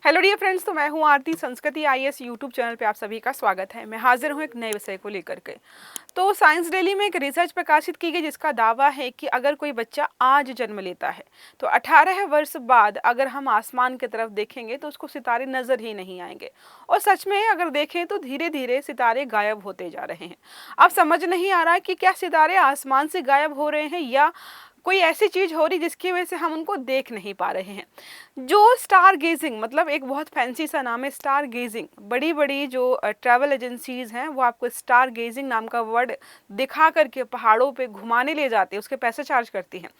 Hello dear friends, तो मैं हूं आरती। संस्कृति आईएएस यूट्यूब चैनल पे आप सभी का स्वागत है। मैं हाजिर हूं एक नए विषय को लेकर के। तो साइंस डेली में एक रिसर्च प्रकाशित की गई जिसका दावा है कि अगर कोई बच्चा आज जन्म लेता है तो 18 वर्ष बाद अगर हम आसमान की तरफ देखेंगे तो उसको सितारे नजर ही नहीं आएंगे। और सच में अगर देखें तो धीरे धीरे सितारे गायब होते जा रहे हैं। अब समझ नहीं आ रहा है कि क्या सितारे आसमान से गायब हो रहे हैं या कोई ऐसी चीज हो रही जिसकी वजह से हम उनको देख नहीं पा रहे हैं। जो स्टार गेजिंग मतलब एक बहुत फैंसी सा नाम है स्टार गेजिंग। बड़ी बड़ी जो ट्रैवल एजेंसीज हैं वो आपको स्टार गेजिंग नाम का वर्ड दिखा करके पहाड़ों पे घुमाने ले जाते हैं, उसके पैसे चार्ज करती हैं।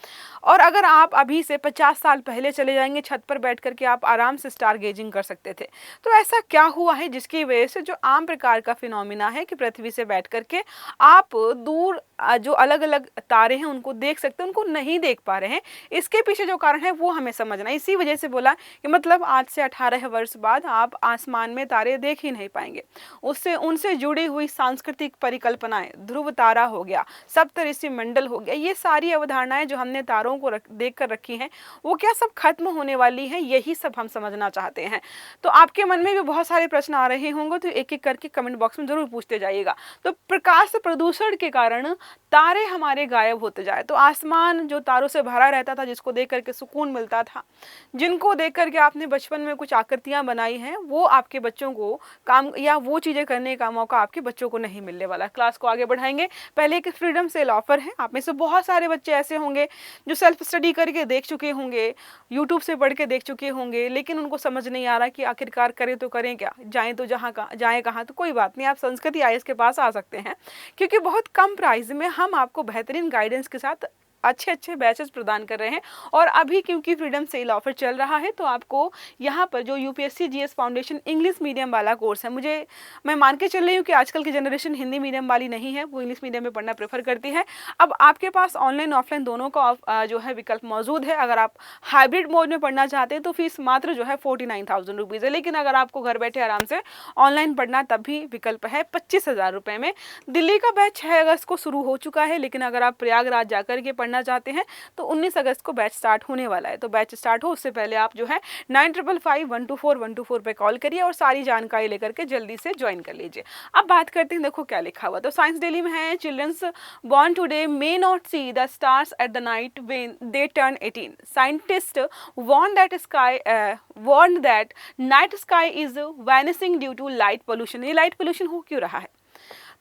और अगर आप अभी से 50 साल पहले चले जाएंगे, छत पर बैठ करके आप आराम से स्टार गेजिंग कर सकते थे। तो ऐसा क्या हुआ है जिसकी वजह से जो आम प्रकार का फिनोमिना है कि पृथ्वी से बैठ करके आप दूर जो अलग अलग तारे हैं उनको देख सकते हैं, उनको नहीं देख पा रहे हैं। इसके पीछे जो कारण है वो हमें समझना है। इसी वजह से बोला कि मतलब आज से 18 वर्ष बाद आप आसमान में तारे देख ही नहीं पाएंगे। उससे उनसे जुड़ी हुई सांस्कृतिक परिकल्पनाएं, ध्रुव तारा हो गया, सप्तऋषि मंडल हो गया, ये सारी अवधारणाएं जो हमने तारों को देख कर रखी हैं वो क्या सब खत्म होने वाली हैं, यही सब हम समझना चाहते हैं। तो आपके मन में भी बहुत सारे प्रश्न आ रहे होंगे, तो एक एक करके कमेंट बॉक्स में जरूर पूछते जाइएगा। तो प्रकाश प्रदूषण के कारण तारे हमारे गायब होते जाए, तो आसमान जो तारों से भरा रहता था, जिसको देख करके सुकून मिलता था, जिनको देख करके आपने बचपन में कुछ आकृतियां बनाई हैं, वो आपके बच्चों को काम या वो चीजें करने का मौका आपके बच्चों को नहीं मिलने वाला। क्लास को आगे बढ़ाएंगे। पहले एक फ्रीडम सेल ऑफर है। आप में से बहुत सारे बच्चे ऐसे होंगे जो सेल्फ स्टडी करके देख चुके होंगे, यूट्यूब से पढ़ के देख चुके होंगे, लेकिन उनको समझ नहीं आ रहा कि आखिरकार करें तो करें क्या, जाएं तो जहाँ का जाएं कहाँ। तो कोई बात नहीं, आप संस्कृति आईएएस के पास आ सकते हैं, क्योंकि बहुत कम प्राइस में हम आपको बेहतरीन गाइडेंस के साथ अच्छे अच्छे बैचेस प्रदान कर रहे हैं। और अभी क्योंकि फ्रीडम सेल ऑफर चल रहा है तो आपको यहाँ पर जो UPSC GS foundation English medium वाला कोर्स है, मैं मान के चल रही हूँ कि आजकल की जनरेशन हिंदी मीडियम वाली नहीं है, वो इंग्लिश मीडियम में पढ़ना प्रेफर करती है। अब आपके पास ऑनलाइन ऑफलाइन दोनों का जो है विकल्प मौजूद है। अगर आप हाइब्रिड मोड में पढ़ना चाहते हैं तो फीस मात्र जो है 49,000 रुपीज़ है, लेकिन अगर आपको घर बैठे आराम से ऑनलाइन पढ़ना तब भी विकल्प है 25,000 रुपये में। दिल्ली का बैच 6 अगस्त को शुरू हो चुका है, लेकिन अगर आप प्रयागराज जाकर के पढ़ना चाहते हैं तो 19 अगस्त को बैच स्टार्ट होने वाला है। तो बैच स्टार्ट हो उससे पहले आप जो है 9555124124 पे कॉल करिए और सारी जानकारी लेकर के जल्दी से ज्वाइन कर लीजिए। अब बात करते हैं, देखो क्या लिखा हुआ। तो साइंस डेली में है, children's born today may not see the stars at the night when they turn 18. Scientists warned that night sky is vanishing due to light pollution. ये लाइट पोल्यूशन हो क्यों रहा है?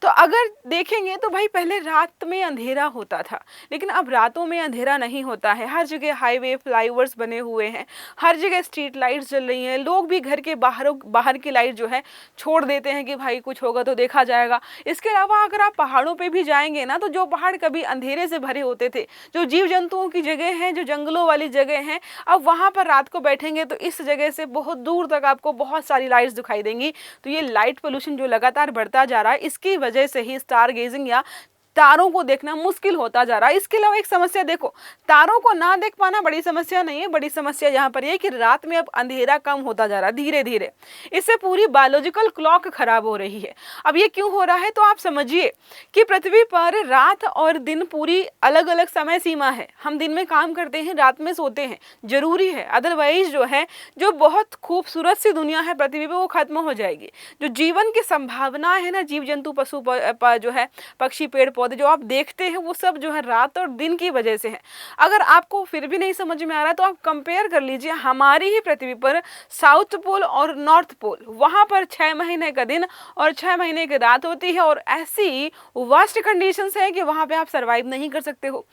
तो अगर देखेंगे तो भाई पहले रात में अंधेरा होता था, लेकिन अब रातों में अंधेरा नहीं होता है। हर जगह हाईवे फ्लाईओवर्स बने हुए हैं, हर जगह स्ट्रीट लाइट्स जल रही हैं। लोग भी घर के बाहर की लाइट जो है छोड़ देते हैं कि भाई कुछ होगा तो देखा जाएगा। इसके अलावा अगर आप पहाड़ों पे भी जाएंगे ना, तो जो पहाड़ कभी अंधेरे से भरे होते थे, जो जीव जंतुओं की जगह है, जो जंगलों वाली जगह है, अब वहाँ पर रात को बैठेंगे तो इस जगह से बहुत दूर तक आपको बहुत सारी लाइट्स दिखाई देंगी। तो ये लाइट पोल्यूशन जो लगातार बढ़ता जा रहा है, इसकी वजह से ही स्टार गेजिंग या तारों को देखना मुश्किल होता जा रहा है। इसके अलावा एक समस्या देखो, तारों को ना देख पाना बड़ी समस्या नहीं है, बड़ी समस्या यहाँ पर यह कि रात में अब अंधेरा कम होता जा रहा है धीरे धीरे। इससे पूरी बायोलॉजिकल क्लॉक खराब हो रही है। अब ये क्यों हो रहा है? तो आप समझिए कि पृथ्वी पर रात और दिन पूरी अलग अलग समय सीमा है। हम दिन में काम करते हैं, रात में सोते हैं, जरूरी है। अदरवाइज जो है, जो बहुत खूबसूरत सी दुनिया है पृथ्वी पर, वो खत्म हो जाएगी। जो जीवन की संभावना है ना, जीव जंतु पशु जो है, पक्षी पेड़ पौधे जो आप देखते हैं, वो सब जो है रात और दिन की वजह से है। अगर आपको फिर भी नहीं समझ में आ रहा तो आप कंपेयर कर लीजिए हमारी ही पृथ्वी पर साउथ पोल और नॉर्थ पोल, वहां पर 6 महीने का दिन और 6 महीने की रात होती है, और ऐसी वास्ट कंडीशंस है कि वहां पे आप सर्वाइव नहीं कर सकते हो।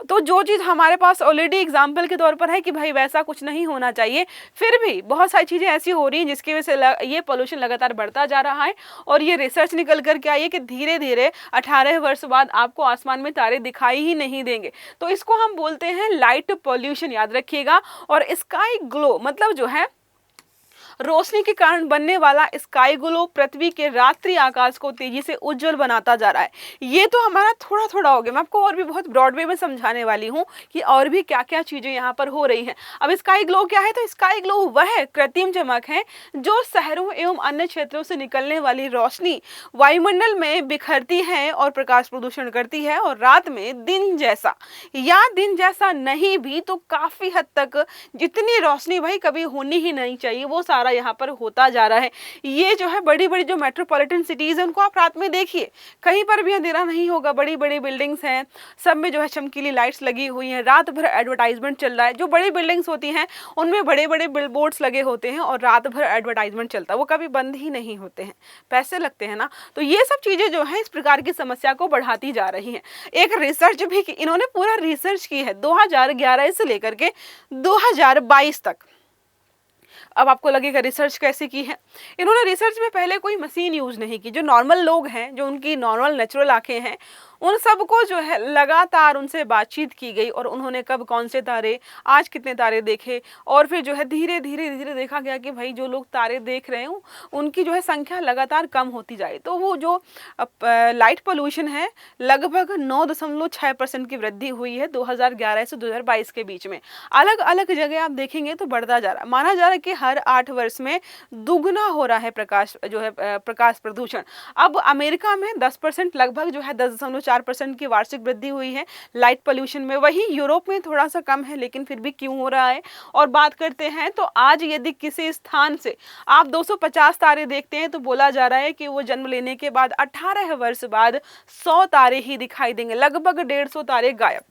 तो जो चीज हमारे पास ऑलरेडी एग्जाम्पल के तौर पर है कि भाई वैसा कुछ नहीं होना चाहिए, फिर भी बहुत सारी चीजें ऐसी हो रही हैं जिसकी वजह से ये पोल्यूशन लगातार बढ़ता जा रहा है। और ये रिसर्च निकल करके आई है कि धीरे धीरे 18 वर्ष बाद आपको आसमान में तारे दिखाई ही नहीं देंगे। तो इसको हम बोलते हैं लाइट पॉल्यूशन, याद रखिएगा। और स्काई ग्लो मतलब जो है रोशनी के कारण बनने वाला स्काई ग्लो पृथ्वी के रात्रि आकाश को तेजी से उज्जवल बनाता जा रहा है। ये तो हमारा थोड़ा थोड़ा हो गया, मैं आपको और भी बहुत ब्रॉड वे में समझाने वाली हूँ कि और भी क्या क्या चीजें यहाँ पर हो रही हैं। अब स्काई ग्लो क्या है? तो स्काई ग्लो वह कृत्रिम चमक है जो शहरों एवं अन्य क्षेत्रों से निकलने वाली रोशनी वायुमंडल में बिखरती है और प्रकाश प्रदूषण करती है। और रात में दिन जैसा या दिन जैसा नहीं भी तो काफी हद तक जितनी रोशनी भाई कभी होनी ही नहीं चाहिए, वो सारा सारा यहाँ पर होता जा रहा है। ये जो है बड़ी बड़ी जो मेट्रोपॉलिटन सिटीज़ है उनको आप रात में देखिए, कहीं पर भी अंधेरा नहीं होगा। बड़ी बड़ी बिल्डिंग्स हैं, सब में जो है चमकीली लाइट्स लगी हुई हैं, रात भर एडवर्टाइजमेंट चल रहा है। जो बड़ी बिल्डिंग्स होती हैं उनमें बड़े बड़े बिलबोर्ड्स लगे होते हैं और रात भर एडवर्टाइजमेंट चलता है, वो कभी बंद ही नहीं होते हैं, पैसे लगते हैं ना। तो ये सब चीज़ें जो है इस प्रकार की समस्या को बढ़ाती जा रही हैं। एक रिसर्च भी इन्होंने पूरा रिसर्च की है 2011 से लेकर के 2022 तक। अब आपको लगेगा रिसर्च कैसे की है। इन्होंने रिसर्च में पहले कोई मशीन यूज नहीं की। जो नॉर्मल लोग हैं, जो उनकी नॉर्मल नेचुरल आंखें हैं, उन सबको जो है लगातार उनसे बातचीत की गई और उन्होंने कब कौन से तारे, आज कितने तारे देखे, और फिर जो है धीरे धीरे धीरे देखा गया कि भाई जो लोग तारे देख रहे हैं उनकी जो है संख्या लगातार कम होती जाए। तो वो जो लाइट पोल्यूशन है लगभग 9.6% की वृद्धि हुई है 2011 से 2022 के बीच में। अलग अलग जगह आप देखेंगे तो बढ़ता जा रहा है। माना जा रहा है कि हर 8 वर्ष में दुगना हो रहा है प्रकाश जो है प्रकाश प्रदूषण। अब अमेरिका में 10% लगभग जो है 10.4% की वार्षिक वृद्धि हुई है लाइट पोल्यूशन में। वही यूरोप में थोड़ा सा कम है, लेकिन फिर भी क्यों हो रहा है। और बात करते हैं तो आज यदि किसी स्थान से आप 250 तारे देखते हैं तो बोला जा रहा है कि वो जन्म लेने के बाद 18 वर्ष बाद 100 तारे ही दिखाई देंगे। लगभग 150 तारे गायब।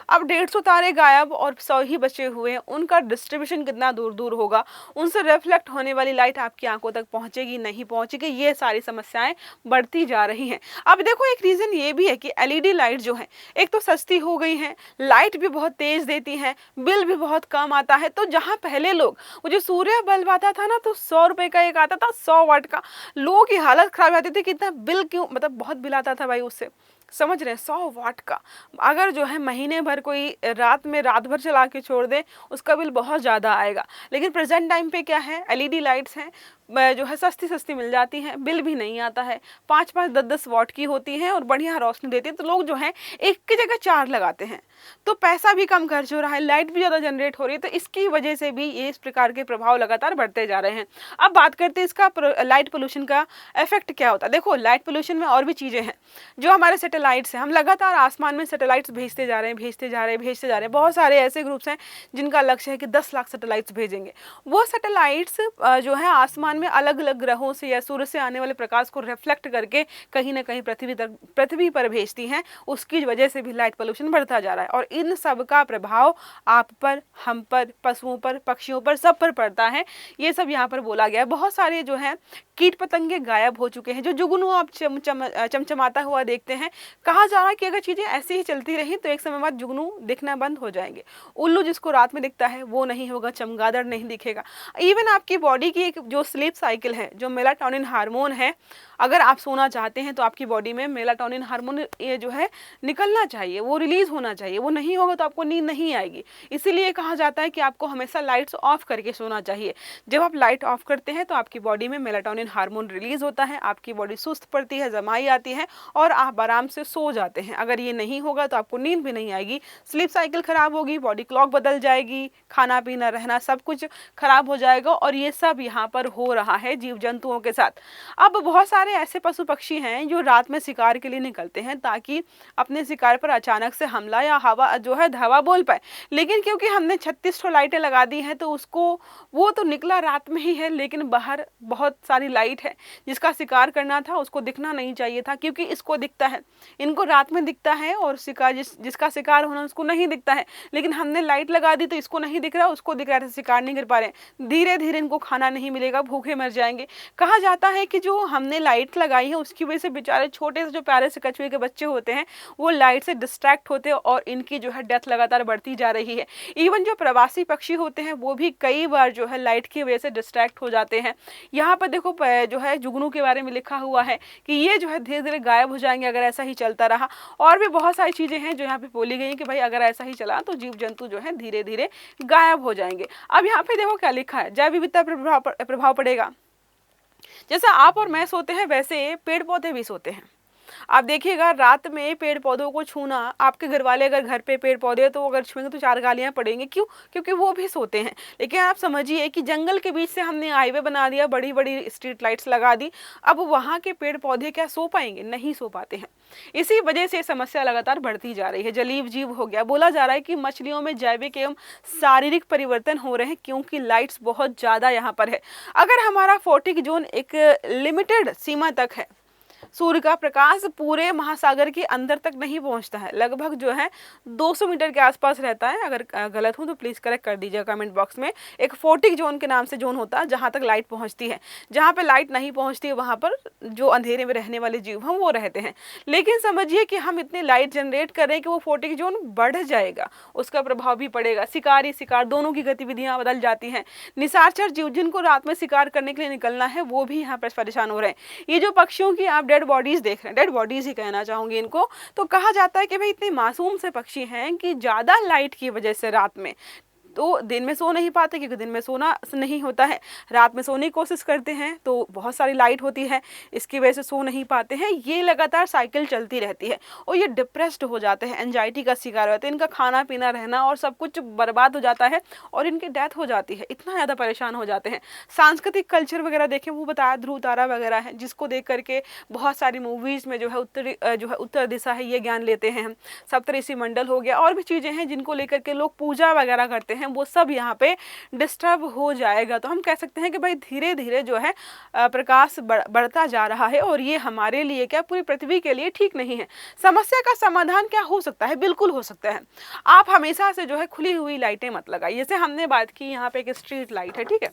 अब 150 तारे गायब और 100 ही बचे हुए हैं, उनका डिस्ट्रीब्यूशन कितना दूर दूर होगा, उनसे रिफ्लेक्ट होने वाली लाइट आपकी आंखों तक पहुंचेगी नहीं पहुंचेगी, ये सारी समस्याएं बढ़ती जा रही हैं। अब देखो एक रीजन ये भी है कि एलईडी लाइट जो है एक तो सस्ती हो गई है, लाइट भी बहुत तेज देती है, बिल भी बहुत कम आता है। तो जहाँ पहले लोग वो जो सूर्य बल्ब आता था ना तो 100 रुपए का एक आता था, 100 वाट का, लोगों की हालत खराब आती थी। कितना बिल क्यों, मतलब बहुत बिल आता था भाई उससे, समझ रहे हैं, 100 वाट का। अगर जो है महीने भर कोई रात भर चला के छोड़ दे उसका बिल बहुत ज़्यादा आएगा। लेकिन प्रेजेंट टाइम पे क्या है, एलईडी लाइट्स हैं जो है सस्ती सस्ती मिल जाती हैं, बिल भी नहीं आता है, 5-5, 10-10 वाट की होती हैं और बढ़िया रोशनी देती है। तो लोग जो है एक की जगह 4 लगाते हैं, तो पैसा भी कम खर्च हो रहा है, लाइट भी ज़्यादा जनरेट हो रही है। तो इसकी वजह से भी ये इस प्रकार के प्रभाव लगातार बढ़ते जा रहे हैं। अब बात करते हैं इसका लाइट पोल्यूशन का इफेक्ट क्या होता है। देखो लाइट पोल्यूशन में और भी चीज़ें हैं। जो हमारे सैटेलाइट्स हैं, हम लगातार आसमान में सैटेलाइट्स भेजते जा रहे हैं, भेजते जा रहे हैं, भेजते जा रहे हैं। बहुत सारे ऐसे ग्रुप्स हैं जिनका लक्ष्य है कि 10 लाख सैटेलाइट्स भेजेंगे। वो सैटेलाइट्स जो है आसमान में अलग अलग ग्रहों से या सूर्य से आने वाले प्रकाश को रिफ्लेक्ट करके कहीं ना कहीं पृथ्वी पर भेजती हैं। उसकी वजह से भी लाइट पोल्यूशन बढ़ता जा रहा है और इन सब का प्रभाव आप पर, हम पर, पशुओं पर, पक्षियों पर, सब पर पड़ता है। ये सब यहाँ पर बोला गया है। बहुत सारे जो है कीट पतंगे गायब हो चुके हैं। जो जुगनू आप चमचमाता हुआ देखते हैं, कहा जा रहा है कि अगर चीज़ें ऐसी ही चलती रही तो एक समय बाद जुगनू दिखना बंद हो जाएंगे। उल्लू जिसको रात में दिखता है वो नहीं होगा, चमगादड़ नहीं दिखेगा। इवन आपकी बॉडी की एक जो स्लीप साइकिल है, जो मेलाटोनिन हार्मोन है, अगर आप सोना चाहते हैं तो आपकी बॉडी में मेलाटोनिन हार्मोन ये जो है निकलना चाहिए, वो रिलीज होना चाहिए। वो नहीं होगा तो आपको नींद नहीं आएगी। इसीलिए कहा जाता है कि आपको हमेशा लाइट्स ऑफ करके सोना चाहिए। जब आप लाइट ऑफ करते हैं तो आपकी बॉडी में मेलाटोनिन हार्मोन रिलीज होता है, आपकी बॉडी सुस्त पड़ती है, जमाई आती है और आप आराम से सो जाते हैं। अगर ये नहीं होगा तो आपको नींद भी नहीं आएगी, स्लीप साइकिल खराब होगी, बॉडी क्लॉक बदल जाएगी, खाना पीना रहना सब कुछ खराब हो जाएगा। और ये सब यहाँ पर हो रहा है जीव जंतुओं के साथ। अब बहुत सारे ऐसे पशु पक्षी हैं जो रात में शिकार के लिए निकलते हैं ताकि अपने शिकार पर अचानक से हमला या हवा जो है धावा बोल पाए। लेकिन क्योंकि हमने 36 लाइटें लगा दी हैं तो उसको, वो तो निकला रात में ही है, लेकिन बाहर बहुत सारी लाइट है। जिसका शिकार करना था उसको दिखना नहीं चाहिए था, क्योंकि इसको दिखता है, इनको रात में दिखता है, और शिकार जिसका शिकार होना उसको नहीं दिखता है। लेकिन हमने लाइट लगा दी तो इसको नहीं दिख रहा, उसको दिख रहा है, शिकार नहीं कर पा रहे। धीरे धीरे इनको खाना नहीं मिलेगा, भूखे मर जाएंगे। कहा जाता है कि जो हमने लाइट लगाई है उसकी वजह से बेचारे छोटे से जो प्यारे से कछुए के बच्चे होते हैं वो लाइट से डिस्ट्रैक्ट होते हैं और इनकी जो है डेथ लगातार बढ़ती जा रही है। इवन जो प्रवासी पक्षी होते हैं वो भी कई बार जो है लाइट की वजह से डिस्ट्रैक्ट हो जाते हैं। यहाँ पर देखो जो है जुगनू के बारे में लिखा हुआ है कि ये जो है धीरे धीरे गायब हो जाएंगे अगर ऐसा ही चलता रहा। और भी बहुत सारी चीजें हैं जो यहाँ पे बोली गई कि भाई अगर ऐसा ही चला तो जीव जंतु जो है धीरे धीरे गायब हो जाएंगे। अब यहाँ पे देखो क्या लिखा है, जैव विविधता पर प्रभाव पड़ेगा। जैसे आप और मैं सोते हैं वैसे पेड़ पौधे भी सोते हैं। आप देखिएगा रात में पेड़ पौधों को छूना, आपके घर वाले अगर घर पे पेड़ पौधे हैं तो अगर छुएंगे तो 4 गालियां पड़ेंगी। क्यों? क्योंकि वो भी सोते हैं। लेकिन आप समझिए कि जंगल के बीच से हमने हाईवे बना दिया, बड़ी बड़ी स्ट्रीट लाइट्स लगा दी, अब वहाँ के पेड़ पौधे क्या सो पाएंगे? नहीं सो पाते हैं। इसी वजह से समस्या लगातार बढ़ती जा रही है। जलीय जीव हो गया, बोला जा रहा है कि मछलियों में जैविक एवं शारीरिक परिवर्तन हो रहे हैं क्योंकि लाइट्स बहुत ज्यादा यहाँ पर है। अगर हमारा फोटिक जोन एक लिमिटेड सीमा तक है, सूर्य का प्रकाश पूरे महासागर के अंदर तक नहीं पहुंचता है, लगभग जो है 200 मीटर के आसपास रहता है। अगर गलत हूं तो प्लीज करेक्ट कर दीजिए कमेंट बॉक्स में। एक फोटिक जोन के नाम से जोन होता है जहां तक लाइट पहुंचती है। जहां पे लाइट नहीं पहुंचती है वहां पर जो अंधेरे में रहने वाले जीव हैं वो रहते हैं। लेकिन समझिए कि हम इतनी लाइट जनरेट कर रहे हैं कि वो फोटिक जोन बढ़ जाएगा, उसका प्रभाव भी पड़ेगा। शिकारी शिकार दोनों की गतिविधियां बदल जाती हैं। निशाचर जीव जिनको रात में शिकार करने के लिए निकलना है वो भी यहाँ पर परेशान हो रहे हैं। ये जो पक्षियों की आप डेड बॉडीज देख रहे हैं, डेड बॉडीज ही कहना चाहूंगी इनको, तो कहा जाता है कि भाई इतने मासूम से पक्षी हैं कि ज्यादा लाइट की वजह से रात में तो दिन में सो नहीं पाते, क्योंकि दिन में सोना नहीं होता है, रात में सोने की कोशिश करते हैं तो बहुत सारी लाइट होती है, इसकी वजह से सो नहीं पाते हैं। ये लगातार साइकिल चलती रहती है और ये डिप्रेस्ड हो जाते हैं, एंजाइटी का शिकार होते हैं, इनका खाना पीना रहना और सब कुछ बर्बाद हो जाता है और इनकी डेथ हो जाती है, इतना ज़्यादा परेशान हो जाते हैं। सांस्कृतिक कल्चर वगैरह देखें, वो बताया ध्रुव तारा वगैरह है, जिसको देख करके बहुत सारी मूवीज़ में जो है उत्तर दिशा है ये ज्ञान लेते हैं हम। सप्तऋषि मंडल हो गया और भी चीज़ें हैं जिनको लेकर के लोग पूजा वगैरह करते हैं, वो सब यहाँ पे डिस्टर्ब हो जाएगा। तो हम कह सकते हैं कि भाई धीरे धीरे जो है प्रकाश बढ़ता जा रहा है और ये हमारे लिए क्या पूरी पृथ्वी के लिए ठीक नहीं है। समस्या का समाधान क्या हो सकता है? बिल्कुल हो सकता है। आप हमेशा से जो है खुली हुई लाइटें मत लगाइए। जैसे हमने बात की यहाँ पे एक स्ट्रीट लाइट है, ठीक है,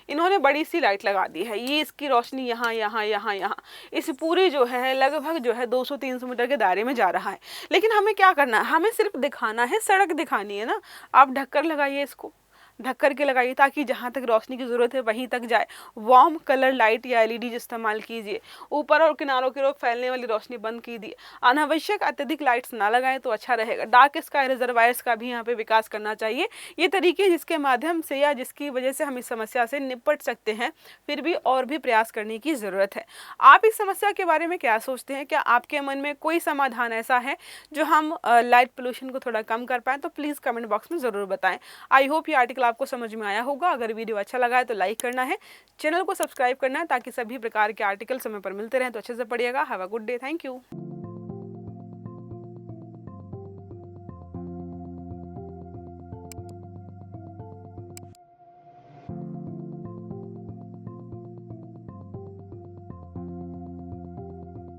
इन्होंने बड़ी सी लाइट लगा दी है, ये इसकी रोशनी यहाँ यहाँ यहाँ यहाँ इस पूरी जो है लगभग जो है 200-300 मीटर के दायरे में जा रहा है। लेकिन हमें क्या करना है? हमें सिर्फ दिखाना है, सड़क दिखानी है ना। आप ढककर लगाइए, इसको ढक करके लगाइए ताकि जहाँ तक रोशनी की ज़रूरत है वहीं तक जाए। वार्म कलर लाइट या एलईडी इस्तेमाल कीजिए। ऊपर और किनारों की ओर फैलने वाली रोशनी बंद कीजिए। अनावश्यक अत्यधिक लाइट्स ना लगाएं तो अच्छा रहेगा। डार्क स्काई रिजर्वायर्स का भी यहाँ पे विकास करना चाहिए। ये तरीके जिसके माध्यम से या जिसकी वजह से हम इस समस्या से निपट सकते हैं, फिर भी और भी प्रयास करने की ज़रूरत है। आप इस समस्या के बारे में क्या सोचते हैं? क्या आपके मन में कोई समाधान ऐसा है जो हम लाइट पोल्यूशन को थोड़ा कम कर पाएँ? तो प्लीज़ कमेंट बॉक्स में ज़रूर बताएं। आई होप ये आर्टिकल आपको समझ में आया होगा। अगर वीडियो अच्छा लगा है तो लाइक करना है, चैनल को सब्सक्राइब करना है ताकि सभी प्रकार के आर्टिकल समय पर मिलते रहें। तो अच्छे से पढ़िएगा। Have a good day. Thank you.